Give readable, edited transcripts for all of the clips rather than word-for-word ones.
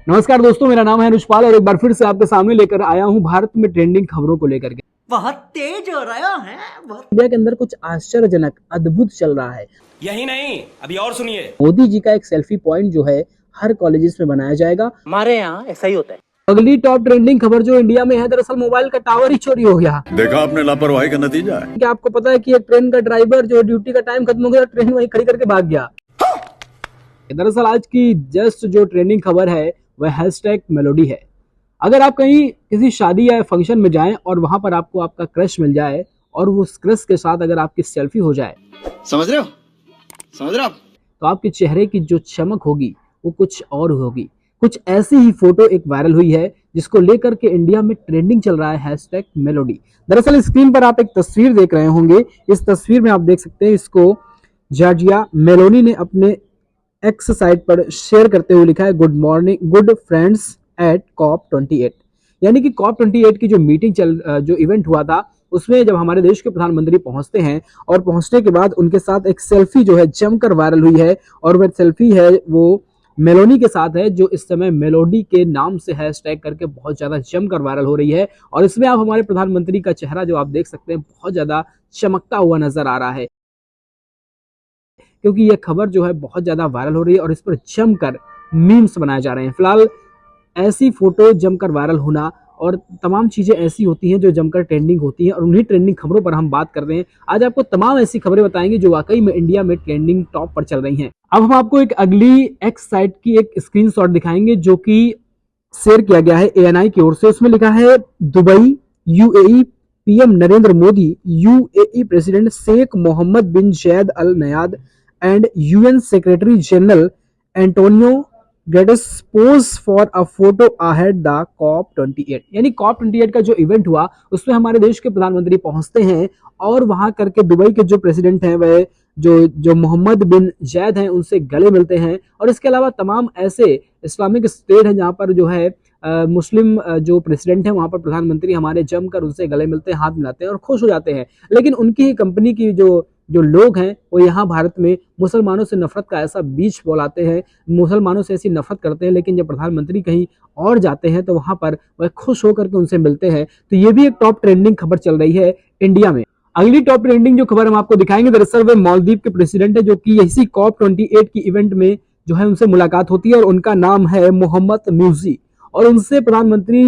नमस्कार दोस्तों, मेरा नाम है अनुजपाल और एक बार फिर से आपके सामने लेकर आया हूं भारत में ट्रेंडिंग खबरों को लेकर के। बहुत तेज हो रहा है इंडिया के अंदर कुछ आश्चर्यजनक अद्भुत चल रहा है। यही नहीं, अभी और सुनिए। मोदी जी का एक सेल्फी पॉइंट जो है हर कॉलेजेस में बनाया जाएगा। हमारे यहाँ ऐसा ही होता है। अगली टॉप ट्रेंडिंग खबर जो इंडिया में है, दरअसल मोबाइल का टावर ही चोरी हो गया। देखा आपने लापरवाही का नतीजा है। क्या आपको पता है कि एक ट्रेन का ड्राइवर जो ड्यूटी का टाइम खत्म हो गया, ट्रेन वहीं खड़ी करके भाग गया। दरअसल आज की जस्ट जो ट्रेंडिंग खबर है वह हैशटैग मेलोडी है। अगर आप कहीं किसी शादी या फंक्शन में जाएं और वहां पर आपको आपका क्रश मिल जाए और वो क्रश के साथ अगर आपकी सेल्फी हो जाए, समझ रहे हो आप? तो आपके चेहरे की जो चमक होगी वो कुछ और होगी। कुछ ऐसी ही फोटो एक वायरल हुई है जिसको लेकर के इंडिया में ट्रेंडिंग चल रहा है हैशटैग मेलोडी। दरअसल स्क्रीन पर आप एक तस्वीर देख रहे होंगे। इस तस्वीर में आप देख सकते हैं, इसको जॉर्जिया मेलोनी ने अपने एक्स साइट पर शेयर करते हुए लिखा है, good morning good friends at COP28। यानी कि COP28 की जो मीटिंग जो इवेंट हुआ था उसमें जब हमारे देश के प्रधानमंत्री पहुंचते हैं और पहुंचने के बाद उनके साथ एक सेल्फी जो है जमकर वायरल हुई है और वह सेल्फी है वो मेलोनी के साथ है, जो इस समय मेलोडी के नाम से हैशटैग करके बहुत ज्यादा जमकर वायरल हो रही है। और इसमें आप हमारे प्रधानमंत्री का चेहरा जो आप देख सकते हैं बहुत ज्यादा चमकता हुआ नजर आ रहा है, क्योंकि यह खबर जो है बहुत ज्यादा वायरल हो रही है और इस पर जमकर मीम्स बनाए जा रहे हैं। फिलहाल ऐसी फोटो जमकर वायरल होना और तमाम चीजें ऐसी होती हैं जो जमकर ट्रेंडिंग होती हैं और उन्हीं ट्रेंडिंग खबरों पर हम बात कर रहे हैं। आज आपको तमाम ऐसी खबरें बताएंगे जो वाकई में इंडिया में ट्रेंडिंग टॉप पर चल रही हैं। अब हम आपको एक अगली एक्स साइट की एक स्क्रीनशॉट दिखाएंगे जो कि शेयर किया गया है ANI की ओर से। उसमें लिखा है, Dubai UAE PM Narendra Modi, UAE president Sheikh Mohamed bin Zayed Al Nahyan and UN secretary general Antonio Guterres pose for a photo ahead the COP28। यानी COP28 का जो इवेंट हुआ उसमें हमारे देश के प्रधानमंत्री पहुंचते हैं और वहां करके दुबई के जो प्रेसिडेंट हैं वह जो मोहम्मद बिन जैद हैं उनसे गले मिलते हैं। और इसके अलावा तमाम ऐसे इस्लामिक स्टेट हैं जहां पर जो है मुस्लिम जो प्रेसिडेंट है वहां पर प्रधानमंत्री हमारे जमकर उनसे गले मिलते हैं, हाथ मिलाते हैं और खुश हो जाते हैं। लेकिन उनकी ही कंपनी की जो लोग हैं वो यहाँ भारत में मुसलमानों से नफरत का ऐसा बीज फैलाते हैं, मुसलमानों से ऐसी नफरत करते हैं, लेकिन जब प्रधानमंत्री कहीं और जाते हैं तो वहां पर वह खुश होकर के उनसे मिलते हैं। तो ये भी एक टॉप ट्रेंडिंग खबर चल रही है इंडिया में। अगली टॉप ट्रेंडिंग जो खबर हम आपको दिखाएंगे, दरअसल वे मालदीव के प्रेसिडेंट है जो कि इसी COP28 की इवेंट में जो है उनसे मुलाकात होती है और उनका नाम है मोहम्मद म्यूजी। और उनसे प्रधानमंत्री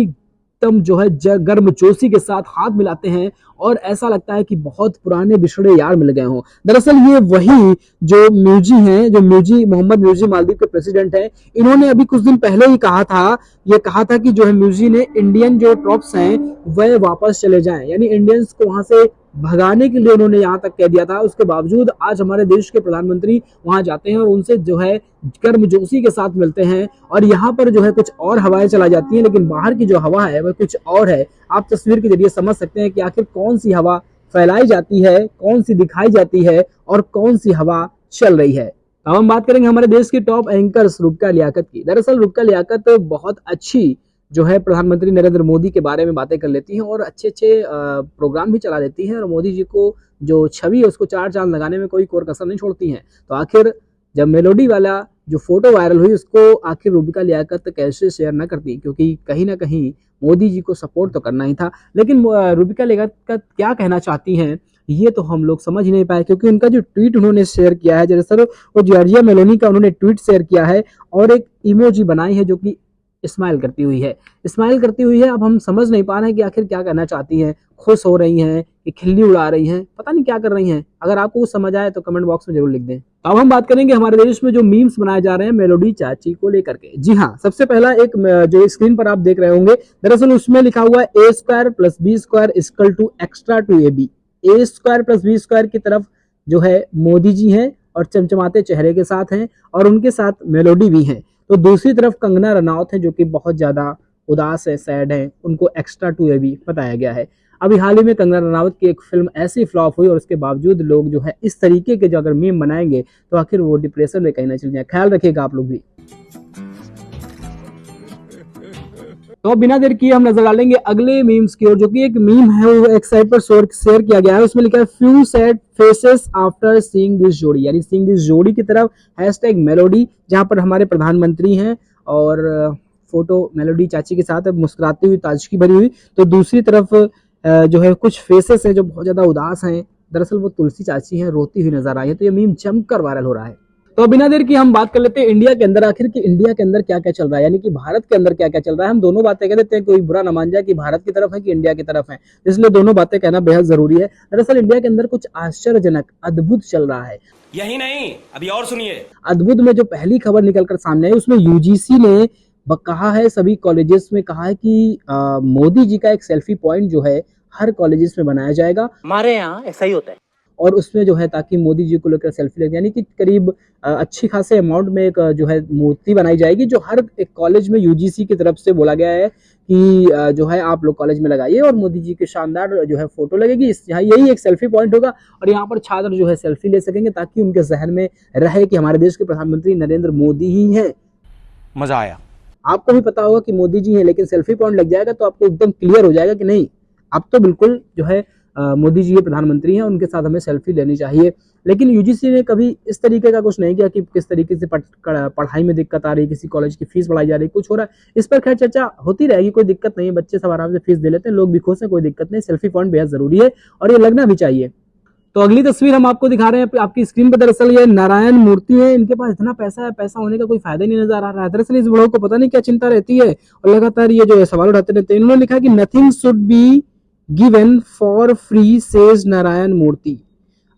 एकदम जो है गर्मजोशी के साथ हाथ मिलाते हैं और ऐसा लगता है कि बहुत पुराने बिछड़े यार मिल गए हों। दरअसल ये वही जो म्यूजी हैं, जो म्यूजी मोहम्मद म्यूजी मालदीव के प्रेसिडेंट हैं, इन्होंने अभी कुछ दिन पहले ही कहा था कि जो है म्यूजी ने इंडियन जो ट्रॉप्स हैं वह वापस चले जाएं, यानी इंडियंस को वहां से भगाने के लिए उन्होंने यहाँ तक कह दिया था। उसके बावजूद आज हमारे देश के प्रधानमंत्री वहां जाते हैं और उनसे जो है गर्मजोशी के साथ मिलते हैं और यहाँ पर जो है कुछ और हवाएं चला जाती हैं, लेकिन बाहर की जो हवा है वह कुछ और है। आप तस्वीर के जरिए समझ सकते हैं कि आखिर कौन सी हवा फैलाई जाती है, कौन सी दिखाई जाती है और कौन सी हवा चल रही है। अब हम बात करेंगे हमारे देश की टॉप एंकर्स रुबका लियाकत की। दरअसल रुबका लियाकत बहुत अच्छी जो है प्रधानमंत्री नरेंद्र मोदी के बारे में बातें कर लेती हैं और अच्छे प्रोग्राम भी चला लेती हैं और मोदी जी को जो छवि है उसको चार चांद लगाने में कोई कसर नहीं छोड़ती हैं। तो आखिर जब मेलोडी वाला जो फोटो वायरल हुई उसको आखिर रुबिका लियाकत कैसे शेयर न करती, क्योंकि कहीं ना कहीं मोदी जी को सपोर्ट तो करना ही था। लेकिन रुबिका लियाकत क्या कहना चाहती हैं ये तो हम लोग समझ ही नहीं पाए, क्योंकि उनका जो ट्वीट उन्होंने शेयर किया है, दरअसल वो जॉर्जिया मेलोनी का उन्होंने ट्वीट शेयर किया है और एक इमोजी बनाई है जो कि स्माइल करती हुई है। अब हम समझ नहीं पा रहे हैं कि आखिर क्या करना चाहती हैं, खुश हो रही हैं कि खिल्ली उड़ा रही हैं, पता नहीं क्या कर रही हैं। अगर आपको कुछ समझ आए तो कमेंट बॉक्स में जरूर लिख दें। अब हम बात करेंगे हमारे देश में जो मीम्स बनाए जा रहे हैं मेलोडी चाची को लेकर के। जी हाँ, सबसे पहला एक जो स्क्रीन पर आप देख रहे होंगे, दरअसल उसमें लिखा हुआ है A² + B² = extra to AB। A² + B² की तरफ जो है मोदी जी हैं और चमचमाते चेहरे के साथ हैं और उनके साथ मेलोडी भी हैं। तो दूसरी तरफ कंगना रनौत है जो कि बहुत ज्यादा उदास है, सैड है, उनको extra to AB बताया गया है। अभी हाल ही में कंगना रनावत की एक फिल्म ऐसी फ्लॉप हुई और उसके बावजूद लोग जो है इस तरीके के जो अगर मीम बनाएंगे तो आखिर वो डिप्रेशन में कहीं ना चल जाए। ख्याल रखिएगा आप लोग भी। तो बिना देर किए हम नजर डालेंगे अगले मीम्स की ओर, जो कि एक मीम है वो एक साइट पर शेयर किया गया है। उसमें लिखा है few sad faces after seeing this जोड़ी, यानी सीइंग दिस जोड़ी की तरफ हैशटैग मेलोडी, जहां पर हमारे प्रधानमंत्री हैं और फोटो मेलोडी चाची के साथ मुस्कुराती हुई, ताजगी भरी हुई, तो दूसरी तरफ जो है कुछ फेसेस हैं जो बहुत ज़्यादा उदास हैं। दरअसल वो तुलसी चाची हैं, रोती हुई नजर आई है। तो ये मीम जमकर वायरल हो रहा है। तो बिना देर की हम बात कर लेते हैं इंडिया के अंदर, आखिर कि इंडिया के अंदर क्या क्या चल रहा है, यानी कि भारत के अंदर क्या क्या चल रहा है। हम दोनों बातें कह देते हैं, कोई बुरा ना मान जाए कि भारत की तरफ है कि इंडिया की तरफ है, इसलिए दोनों बातें कहना बेहद जरूरी है। दरअसल इंडिया के अंदर कुछ आश्चर्यजनक अद्भुत चल रहा है। यही नहीं, अभी और सुनिए। अद्भुत में जो पहली खबर निकलकर सामने आई उसमें यूजीसी ने कहा है, सभी कॉलेजेस में कहा है कि मोदी जी का एक सेल्फी पॉइंट जो है हर कॉलेजेस में बनाया जाएगा। हमारे यहाँ ऐसा ही होता है। और उसमें जो है ताकि मोदी जी को लेकर सेल्फी लगे, यानी कि करीब अच्छी खासे अमाउंट में एक जो है मूर्ति बनाई जाएगी, जो हर एक कॉलेज में यूजीसी की तरफ से बोला गया है कि जो है आप लोग कॉलेज में लगाइए और मोदी जी के शानदार जो है फोटो लगेगी। यहाँ यही एक सेल्फी पॉइंट होगा और यहाँ पर छात्र जो है सेल्फी ले सकेंगे ताकि उनके जहन में रहे कि हमारे देश के प्रधानमंत्री नरेंद्र मोदी ही हैं। मजा आया। आपको भी पता होगा कि मोदी जी हैं, लेकिन सेल्फी पॉइंट लग जाएगा तो आपको एकदम क्लियर हो जाएगा कि नहीं, अब तो बिल्कुल जो है मोदी जी ये प्रधानमंत्री हैं, उनके साथ हमें सेल्फी लेनी चाहिए। लेकिन यूजीसी ने कभी इस तरीके का कुछ नहीं किया कि किस तरीके से पढ़ाई में दिक्कत आ रही है, किसी कॉलेज की फीस बढ़ाई जा रही है, कुछ हो रहा है। इस पर खैर चर्चा होती रहेगी, कोई दिक्कत नहीं है, बच्चे सब आराम से फीस दे लेते हैं, लोग भी खुश हैं, कोई दिक्कत नहीं। सेल्फी पॉइंट बेहद जरूरी है और ये लगना भी चाहिए। तो अगली तस्वीर हम आपको दिखा रहे हैं आपकी स्क्रीन पर। दरअसल ये नारायण मूर्ति है, इनके पास इतना पैसा है, पैसा होने का कोई फायदा नहीं नजर आ रहा है। दरअसल इस बड़ों को पता नहीं क्या चिंता रहती है और लगातार ये जो है सवाल उठाते रहते हैं। इन्होंने लिखा कि nothing should be given for free says Narayana Murthy.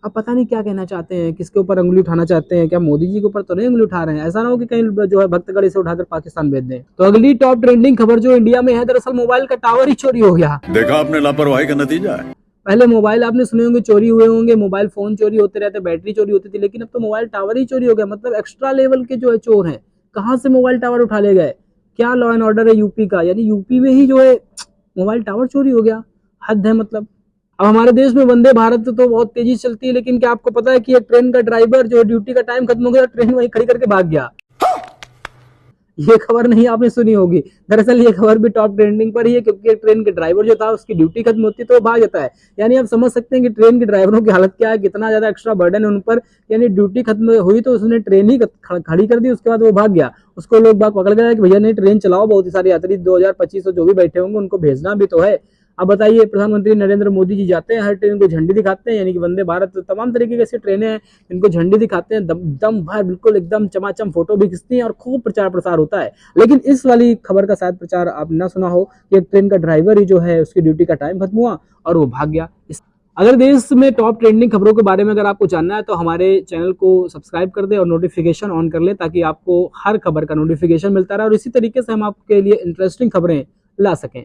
अब पता नहीं क्या कहना चाहते हैं, किसके ऊपर अंगुली उठाना चाहते हैं, क्या मोदी जी के ऊपर तो नहीं अंगुली उठा रहे हैं, ऐसा ना हो कि कहीं जो है भक्तगढ़ इसे उठाकर पाकिस्तान भेज दें। तो अगली टॉप ट्रेंडिंग खबर जो इंडिया में है, दरअसल मोबाइल का टावर ही चोरी हो गया। देखा आपने लापरवाही का नतीजा है। पहले मोबाइल आपने सुने होंगे चोरी हुए होंगे, मोबाइल फोन चोरी होते रहते, बैटरी चोरी होती थी, लेकिन अब तो मोबाइल टावर ही चोरी हो गया। मतलब एक्स्ट्रा लेवल के जो है चोर हैं, कहाँ से मोबाइल टावर उठा ले गए। क्या लॉ एंड ऑर्डर है यूपी का, यानी यूपी में ही जो है मोबाइल टावर चोरी हो गया, हद है मतलब। अब हमारे देश में वंदे भारत तो बहुत तेजी से चलती है, लेकिन क्या आपको पता है कि एक ट्रेन का ड्राइवर जो ड्यूटी का टाइम खत्म हो गया, ट्रेन वहीं खड़ी करके भाग गया। ये खबर नहीं आपने सुनी होगी। दरअसल ये खबर भी टॉप ट्रेंडिंग पर ही है, क्योंकि एक ट्रेन के ड्राइवर जो था उसकी ड्यूटी खत्म होती है तो वो भाग जाता है। यानी आप समझ सकते हैं कि ट्रेन के ड्राइवरों की हालत क्या है, कितना ज्यादा एक्स्ट्रा बर्डन है उन पर। यानी ड्यूटी खत्म हुई तो उसने ट्रेन ही खड़ी कर दी, उसके बाद वो भाग गया। उसको लोग बाग पकड़ गया कि भैया नहीं ट्रेन चलाओ, बहुत ही सारे यात्री 2000-2500 जो भी बैठे होंगे उनको भेजना भी तो है। अब बताइए, प्रधानमंत्री नरेंद्र मोदी जी जाते हैं, हर ट्रेन को झंडी दिखाते हैं, यानी कि वंदे भारत तमाम तरीके की ऐसी ट्रेनें हैं इनको झंडी दिखाते हैं, दम भर बिल्कुल एकदम चमाचम फोटो भी खींचती हैं और खूब प्रचार प्रसार होता है। लेकिन इस वाली खबर का शायद प्रचार आप ना सुना हो कि एक ट्रेन का ड्राइवर ही जो है उसकी ड्यूटी का टाइम खत्म हुआ और वो भाग गया। अगर देश में टॉप ट्रेंडिंग खबरों के बारे में अगर आपको जानना है तो हमारे चैनल को सब्सक्राइब कर दें और नोटिफिकेशन ऑन कर लें, ताकि आपको हर खबर का नोटिफिकेशन मिलता रहे और इसी तरीके से हम आपके लिए इंटरेस्टिंग खबरें ला सकें।